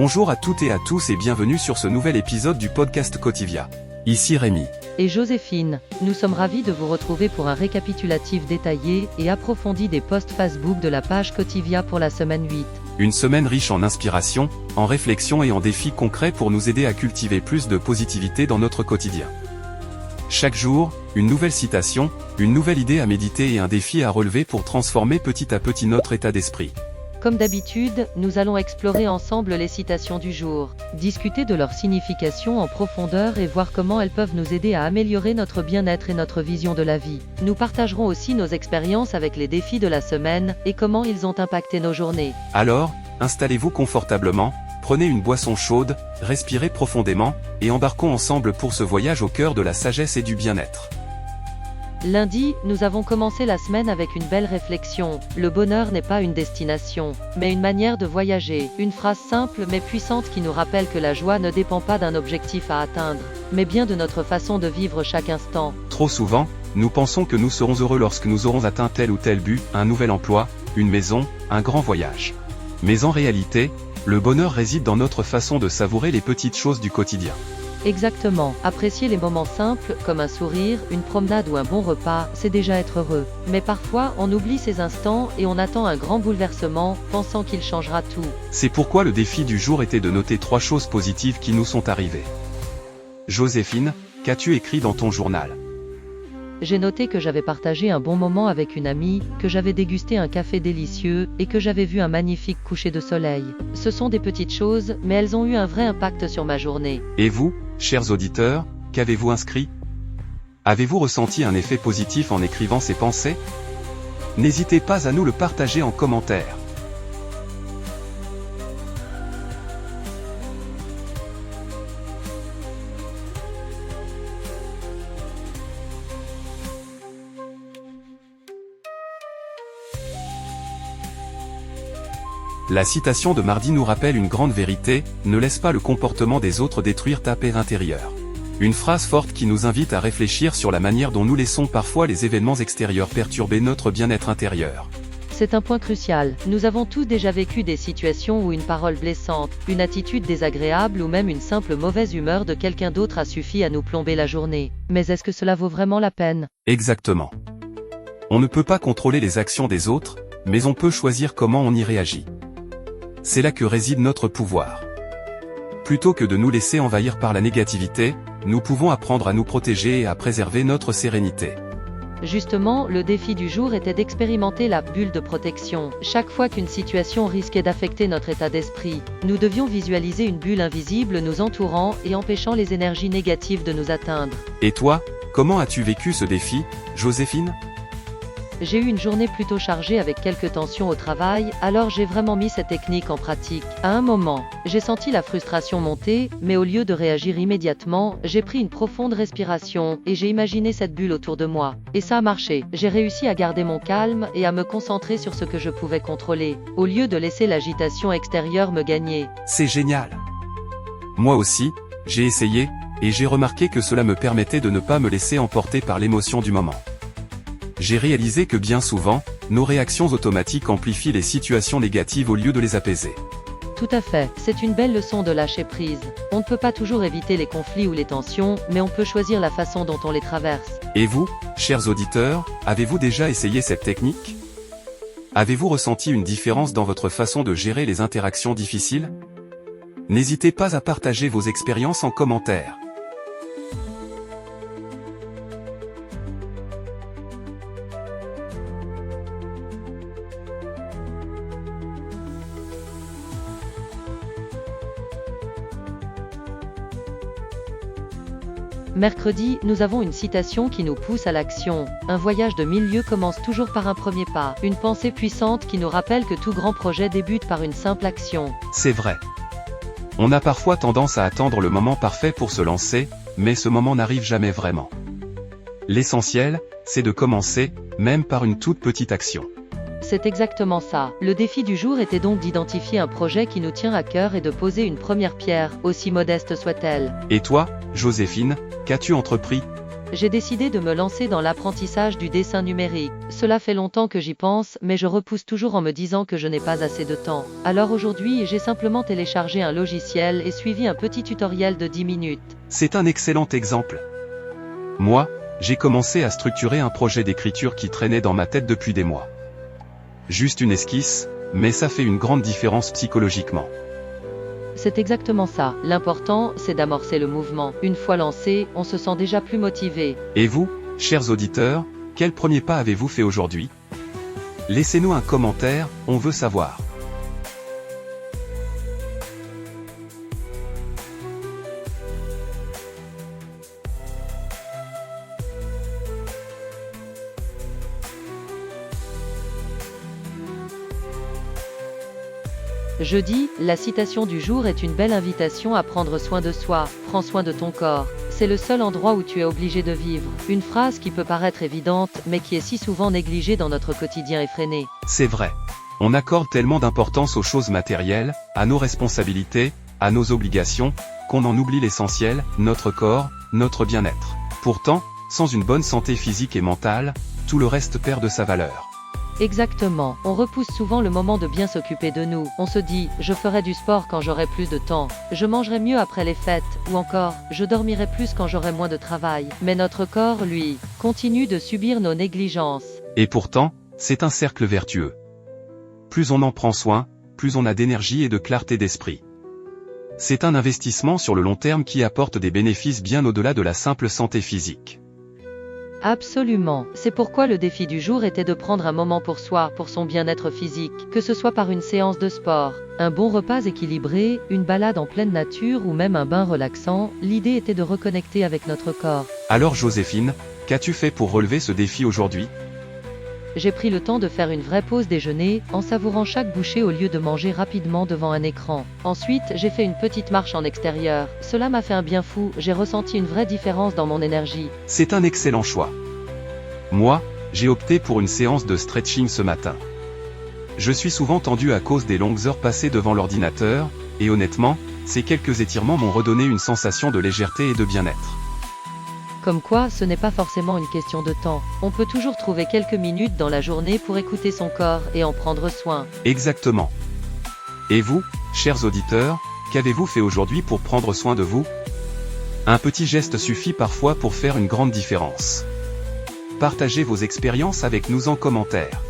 Bonjour à toutes et à tous et bienvenue sur ce nouvel épisode du podcast Cotivia. Ici Rémi. Et Joséphine, nous sommes ravis de vous retrouver pour un récapitulatif détaillé et approfondi des posts Facebook de la page Cotivia pour la semaine 8. Une semaine riche en inspiration, en réflexion et en défis concrets pour nous aider à cultiver plus de positivité dans notre quotidien. Chaque jour, une nouvelle citation, une nouvelle idée à méditer et un défi à relever pour transformer petit à petit notre état d'esprit. Comme d'habitude, nous allons explorer ensemble les citations du jour, discuter de leur signification en profondeur et voir comment elles peuvent nous aider à améliorer notre bien-être et notre vision de la vie. Nous partagerons aussi nos expériences avec les défis de la semaine et comment ils ont impacté nos journées. Alors, installez-vous confortablement, prenez une boisson chaude, respirez profondément, et embarquons ensemble pour ce voyage au cœur de la sagesse et du bien-être. Lundi, nous avons commencé la semaine avec une belle réflexion. Le bonheur n'est pas une destination, mais une manière de voyager. Une phrase simple mais puissante qui nous rappelle que la joie ne dépend pas d'un objectif à atteindre, mais bien de notre façon de vivre chaque instant. Trop souvent, nous pensons que nous serons heureux lorsque nous aurons atteint tel ou tel but, un nouvel emploi, une maison, un grand voyage. Mais en réalité, le bonheur réside dans notre façon de savourer les petites choses du quotidien. Exactement. Apprécier les moments simples, comme un sourire, une promenade ou un bon repas, c'est déjà être heureux. Mais parfois, on oublie ces instants et on attend un grand bouleversement, pensant qu'il changera tout. C'est pourquoi le défi du jour était de noter 3 choses positives qui nous sont arrivées. Joséphine, qu'as-tu écrit dans ton journal ? J'ai noté que j'avais partagé un bon moment avec une amie, que j'avais dégusté un café délicieux, et que j'avais vu un magnifique coucher de soleil. Ce sont des petites choses, mais elles ont eu un vrai impact sur ma journée. Et vous, chers auditeurs, qu'avez-vous inscrit ? Avez-vous ressenti un effet positif en écrivant ces pensées ? N'hésitez pas à nous le partager en commentaire. La citation de mardi nous rappelle une grande vérité, ne laisse pas le comportement des autres détruire ta paix intérieure. Une phrase forte qui nous invite à réfléchir sur la manière dont nous laissons parfois les événements extérieurs perturber notre bien-être intérieur. C'est un point crucial. Nous avons tous déjà vécu des situations où une parole blessante, une attitude désagréable ou même une simple mauvaise humeur de quelqu'un d'autre a suffi à nous plomber la journée. Mais est-ce que cela vaut vraiment la peine ? Exactement. On ne peut pas contrôler les actions des autres, mais on peut choisir comment on y réagit. C'est là que réside notre pouvoir. Plutôt que de nous laisser envahir par la négativité, nous pouvons apprendre à nous protéger et à préserver notre sérénité. Justement, le défi du jour était d'expérimenter la bulle de protection. Chaque fois qu'une situation risquait d'affecter notre état d'esprit, nous devions visualiser une bulle invisible nous entourant et empêchant les énergies négatives de nous atteindre. Et toi, comment as-tu vécu ce défi, Joséphine ? J'ai eu une journée plutôt chargée avec quelques tensions au travail, alors j'ai vraiment mis cette technique en pratique. À un moment, j'ai senti la frustration monter, mais au lieu de réagir immédiatement, j'ai pris une profonde respiration, et j'ai imaginé cette bulle autour de moi. Et ça a marché. J'ai réussi à garder mon calme et à me concentrer sur ce que je pouvais contrôler, au lieu de laisser l'agitation extérieure me gagner. C'est génial. Moi aussi, j'ai essayé, et j'ai remarqué que cela me permettait de ne pas me laisser emporter par l'émotion du moment. J'ai réalisé que bien souvent, nos réactions automatiques amplifient les situations négatives au lieu de les apaiser. Tout à fait, c'est une belle leçon de lâcher prise. On ne peut pas toujours éviter les conflits ou les tensions, mais on peut choisir la façon dont on les traverse. Et vous, chers auditeurs, avez-vous déjà essayé cette technique ? Avez-vous ressenti une différence dans votre façon de gérer les interactions difficiles ? N'hésitez pas à partager vos expériences en commentaire. Mercredi, nous avons une citation qui nous pousse à l'action. Un voyage de 1000 lieues commence toujours par un premier pas. Une pensée puissante qui nous rappelle que tout grand projet débute par une simple action. C'est vrai. On a parfois tendance à attendre le moment parfait pour se lancer, mais ce moment n'arrive jamais vraiment. L'essentiel, c'est de commencer, même par une toute petite action. C'est exactement ça. Le défi du jour était donc d'identifier un projet qui nous tient à cœur et de poser une première pierre, aussi modeste soit-elle. Et toi, Joséphine, qu'as-tu entrepris ? J'ai décidé de me lancer dans l'apprentissage du dessin numérique. Cela fait longtemps que j'y pense, mais je repousse toujours en me disant que je n'ai pas assez de temps. Alors aujourd'hui, j'ai simplement téléchargé un logiciel et suivi un petit tutoriel de 10 minutes. C'est un excellent exemple. Moi, j'ai commencé à structurer un projet d'écriture qui traînait dans ma tête depuis des mois. Juste une esquisse, mais ça fait une grande différence psychologiquement. C'est exactement ça. L'important, c'est d'amorcer le mouvement. Une fois lancé, on se sent déjà plus motivé. Et vous, chers auditeurs, quel premier pas avez-vous fait aujourd'hui? Laissez-nous un commentaire, on veut savoir. Jeudi, la citation du jour est une belle invitation à prendre soin de soi. Prends soin de ton corps. C'est le seul endroit où tu es obligé de vivre. Une phrase qui peut paraître évidente, mais qui est si souvent négligée dans notre quotidien effréné. C'est vrai. On accorde tellement d'importance aux choses matérielles, à nos responsabilités, à nos obligations, qu'on en oublie l'essentiel, notre corps, notre bien-être. Pourtant, sans une bonne santé physique et mentale, tout le reste perd de sa valeur. Exactement, on repousse souvent le moment de bien s'occuper de nous. On se dit, je ferai du sport quand j'aurai plus de temps, je mangerai mieux après les fêtes, ou encore, je dormirai plus quand j'aurai moins de travail. Mais notre corps, lui, continue de subir nos négligences. Et pourtant, c'est un cercle vertueux. Plus on en prend soin, plus on a d'énergie et de clarté d'esprit. C'est un investissement sur le long terme qui apporte des bénéfices bien au-delà de la simple santé physique. Absolument, c'est pourquoi le défi du jour était de prendre un moment pour soi, pour son bien-être physique, que ce soit par une séance de sport, un bon repas équilibré, une balade en pleine nature ou même un bain relaxant. L'idée était de reconnecter avec notre corps. Alors Joséphine, qu'as-tu fait pour relever ce défi aujourd'hui? J'ai pris le temps de faire une vraie pause déjeuner, en savourant chaque bouchée au lieu de manger rapidement devant un écran. Ensuite, j'ai fait une petite marche en extérieur. Cela m'a fait un bien fou, j'ai ressenti une vraie différence dans mon énergie. C'est un excellent choix. Moi, j'ai opté pour une séance de stretching ce matin. Je suis souvent tendu à cause des longues heures passées devant l'ordinateur, et honnêtement, ces quelques étirements m'ont redonné une sensation de légèreté et de bien-être. Comme quoi, ce n'est pas forcément une question de temps. On peut toujours trouver quelques minutes dans la journée pour écouter son corps et en prendre soin. Exactement. Et vous, chers auditeurs, qu'avez-vous fait aujourd'hui pour prendre soin de vous? Un petit geste suffit parfois pour faire une grande différence. Partagez vos expériences avec nous en commentaire.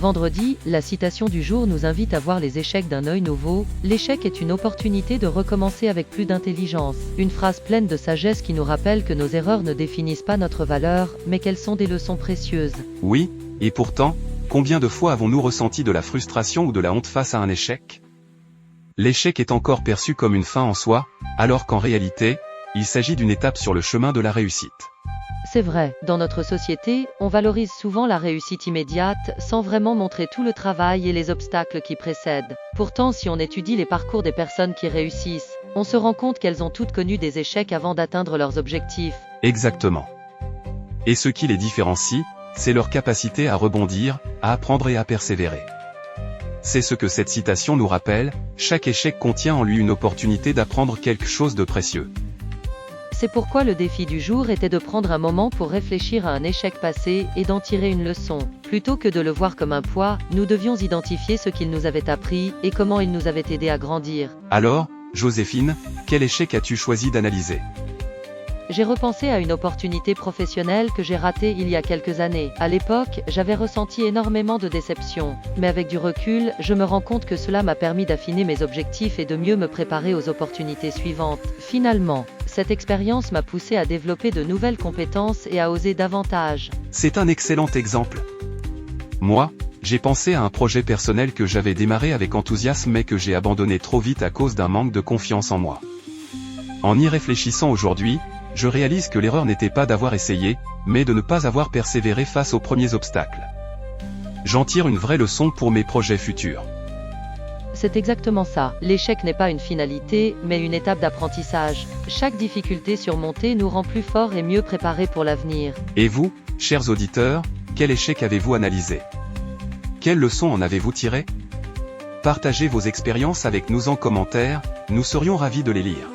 Vendredi, la citation du jour nous invite à voir les échecs d'un œil nouveau. L'échec est une opportunité de recommencer avec plus d'intelligence. Une phrase pleine de sagesse qui nous rappelle que nos erreurs ne définissent pas notre valeur, mais qu'elles sont des leçons précieuses. Oui, et pourtant, combien de fois avons-nous ressenti de la frustration ou de la honte face à un échec? L'échec est encore perçu comme une fin en soi, alors qu'en réalité, il s'agit d'une étape sur le chemin de la réussite. C'est vrai, dans notre société, on valorise souvent la réussite immédiate, sans vraiment montrer tout le travail et les obstacles qui précèdent. Pourtant, si on étudie les parcours des personnes qui réussissent, on se rend compte qu'elles ont toutes connu des échecs avant d'atteindre leurs objectifs. Exactement. Et ce qui les différencie, c'est leur capacité à rebondir, à apprendre et à persévérer. C'est ce que cette citation nous rappelle, chaque échec contient en lui une opportunité d'apprendre quelque chose de précieux. C'est pourquoi le défi du jour était de prendre un moment pour réfléchir à un échec passé et d'en tirer une leçon. Plutôt que de le voir comme un poids, nous devions identifier ce qu'il nous avait appris et comment il nous avait aidé à grandir. Alors, Joséphine, quel échec as-tu choisi d'analyser? J'ai repensé à une opportunité professionnelle que j'ai ratée il y a quelques années. À l'époque, j'avais ressenti énormément de déception. Mais avec du recul, je me rends compte que cela m'a permis d'affiner mes objectifs et de mieux me préparer aux opportunités suivantes. Finalement, cette expérience m'a poussé à développer de nouvelles compétences et à oser davantage. C'est un excellent exemple. Moi, j'ai pensé à un projet personnel que j'avais démarré avec enthousiasme mais que j'ai abandonné trop vite à cause d'un manque de confiance en moi. En y réfléchissant aujourd'hui, je réalise que l'erreur n'était pas d'avoir essayé, mais de ne pas avoir persévéré face aux premiers obstacles. J'en tire une vraie leçon pour mes projets futurs. C'est exactement ça. L'échec n'est pas une finalité, mais une étape d'apprentissage. Chaque difficulté surmontée nous rend plus forts et mieux préparés pour l'avenir. Et vous, chers auditeurs, quel échec avez-vous analysé? Quelles leçons en avez-vous tirées? Partagez vos expériences avec nous en commentaire, nous serions ravis de les lire.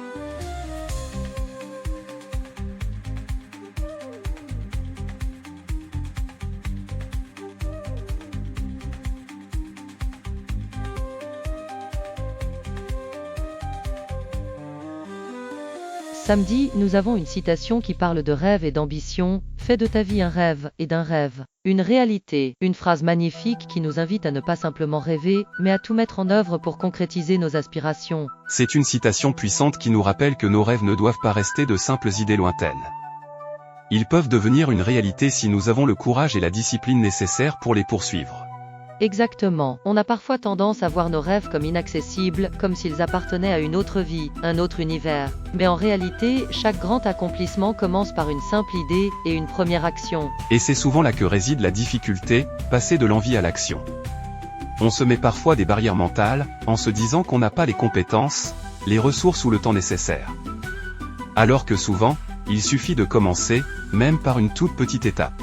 Samedi, nous avons une citation qui parle de rêve et d'ambition. Fais de ta vie un rêve, et d'un rêve une réalité. Une phrase magnifique qui nous invite à ne pas simplement rêver, mais à tout mettre en œuvre pour concrétiser nos aspirations. C'est une citation puissante qui nous rappelle que nos rêves ne doivent pas rester de simples idées lointaines. Ils peuvent devenir une réalité si nous avons le courage et la discipline nécessaires pour les poursuivre. Exactement. On a parfois tendance à voir nos rêves comme inaccessibles, comme s'ils appartenaient à une autre vie, un autre univers. Mais en réalité, chaque grand accomplissement commence par une simple idée et une première action. Et c'est souvent là que réside la difficulté, passer de l'envie à l'action. On se met parfois des barrières mentales, en se disant qu'on n'a pas les compétences, les ressources ou le temps nécessaire. Alors que souvent, il suffit de commencer, même par une toute petite étape.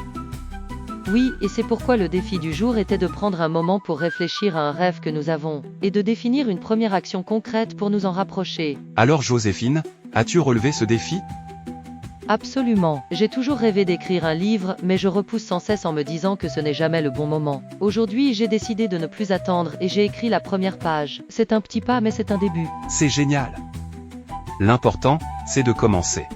Oui, et c'est pourquoi le défi du jour était de prendre un moment pour réfléchir à un rêve que nous avons, et de définir une première action concrète pour nous en rapprocher. Alors Joséphine, as-tu relevé ce défi? Absolument. J'ai toujours rêvé d'écrire un livre, mais je repousse sans cesse en me disant que ce n'est jamais le bon moment. Aujourd'hui, j'ai décidé de ne plus attendre et j'ai écrit la première page. C'est un petit pas, mais c'est un début. C'est génial. L'important, c'est de commencer.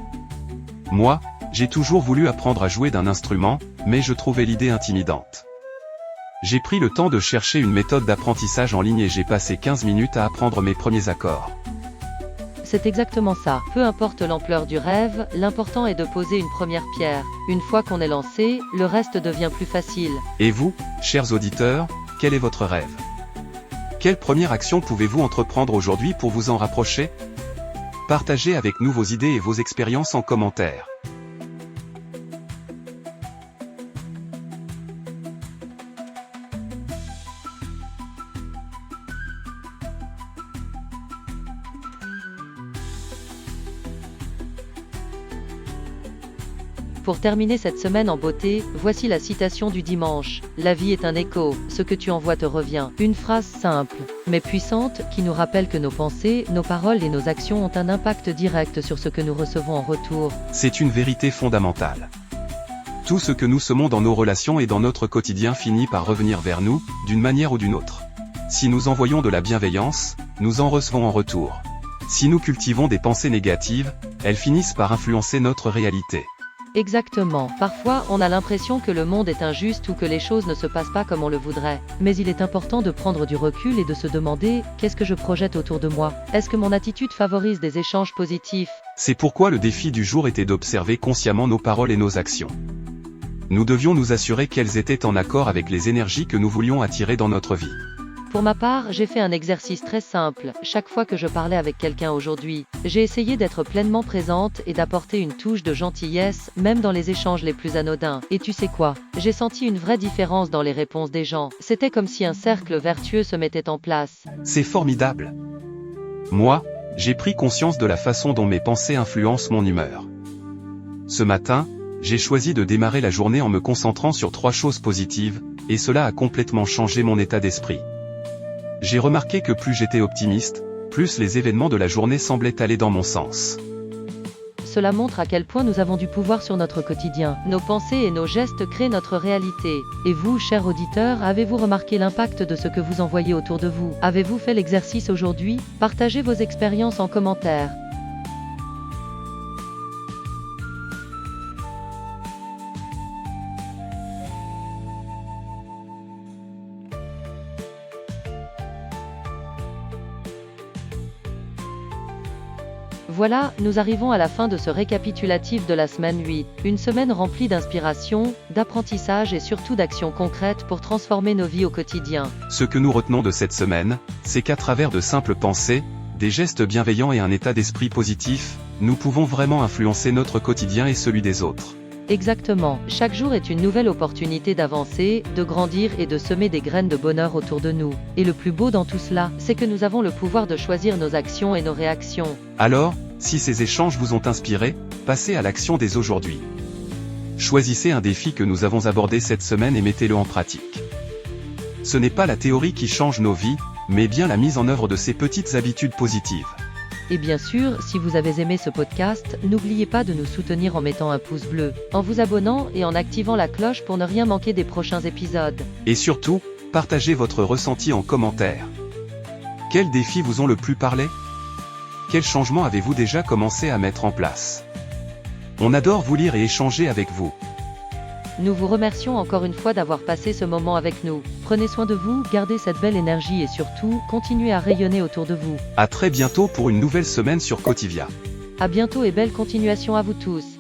Moi, j'ai toujours voulu apprendre à jouer d'un instrument, mais je trouvais l'idée intimidante. J'ai pris le temps de chercher une méthode d'apprentissage en ligne et j'ai passé 15 minutes à apprendre mes premiers accords. C'est exactement ça. Peu importe l'ampleur du rêve, l'important est de poser une première pierre. Une fois qu'on est lancé, le reste devient plus facile. Et vous, chers auditeurs, quel est votre rêve? Quelle première action pouvez-vous entreprendre aujourd'hui pour vous en rapprocher? Partagez avec nous vos idées et vos expériences en commentaire. Pour terminer cette semaine en beauté, voici la citation du dimanche. La vie est un écho, ce que tu envoies te revient. Une phrase simple, mais puissante, qui nous rappelle que nos pensées, nos paroles et nos actions ont un impact direct sur ce que nous recevons en retour. C'est une vérité fondamentale. Tout ce que nous semons dans nos relations et dans notre quotidien finit par revenir vers nous, d'une manière ou d'une autre. Si nous envoyons de la bienveillance, nous en recevons en retour. Si nous cultivons des pensées négatives, elles finissent par influencer notre réalité. Exactement. Parfois, on a l'impression que le monde est injuste ou que les choses ne se passent pas comme on le voudrait. Mais il est important de prendre du recul et de se demander, qu'est-ce que je projette autour de moi? Est-ce que mon attitude favorise des échanges positifs? C'est pourquoi le défi du jour était d'observer consciemment nos paroles et nos actions. Nous devions nous assurer qu'elles étaient en accord avec les énergies que nous voulions attirer dans notre vie. Pour ma part, j'ai fait un exercice très simple. Chaque fois que je parlais avec quelqu'un aujourd'hui, j'ai essayé d'être pleinement présente et d'apporter une touche de gentillesse, même dans les échanges les plus anodins. Et tu sais quoi? J'ai senti une vraie différence dans les réponses des gens. C'était comme si un cercle vertueux se mettait en place. C'est formidable. Moi, j'ai pris conscience de la façon dont mes pensées influencent mon humeur. Ce matin, j'ai choisi de démarrer la journée en me concentrant sur 3 choses positives, et cela a complètement changé mon état d'esprit. J'ai remarqué que plus j'étais optimiste, plus les événements de la journée semblaient aller dans mon sens. Cela montre à quel point nous avons du pouvoir sur notre quotidien. Nos pensées et nos gestes créent notre réalité. Et vous, chers auditeurs, avez-vous remarqué l'impact de ce que vous envoyez autour de vous? Avez-vous fait l'exercice aujourd'hui? Partagez vos expériences en commentaire. Voilà, nous arrivons à la fin de ce récapitulatif de la semaine 8. Une semaine remplie d'inspiration, d'apprentissage et surtout d'actions concrètes pour transformer nos vies au quotidien. Ce que nous retenons de cette semaine, c'est qu'à travers de simples pensées, des gestes bienveillants et un état d'esprit positif, nous pouvons vraiment influencer notre quotidien et celui des autres. Exactement. Chaque jour est une nouvelle opportunité d'avancer, de grandir et de semer des graines de bonheur autour de nous. Et le plus beau dans tout cela, c'est que nous avons le pouvoir de choisir nos actions et nos réactions. Alors, si ces échanges vous ont inspiré, passez à l'action dès aujourd'hui. Choisissez un défi que nous avons abordé cette semaine et mettez-le en pratique. Ce n'est pas la théorie qui change nos vies, mais bien la mise en œuvre de ces petites habitudes positives. Et bien sûr, si vous avez aimé ce podcast, n'oubliez pas de nous soutenir en mettant un pouce bleu, en vous abonnant et en activant la cloche pour ne rien manquer des prochains épisodes. Et surtout, partagez votre ressenti en commentaire. Quels défis vous ont le plus parlé? Quels changements avez-vous déjà commencé à mettre en place? On adore vous lire et échanger avec vous. Nous vous remercions encore une fois d'avoir passé ce moment avec nous. Prenez soin de vous, gardez cette belle énergie et surtout, continuez à rayonner autour de vous. À très bientôt pour une nouvelle semaine sur Cotivia. À bientôt et belle continuation à vous tous.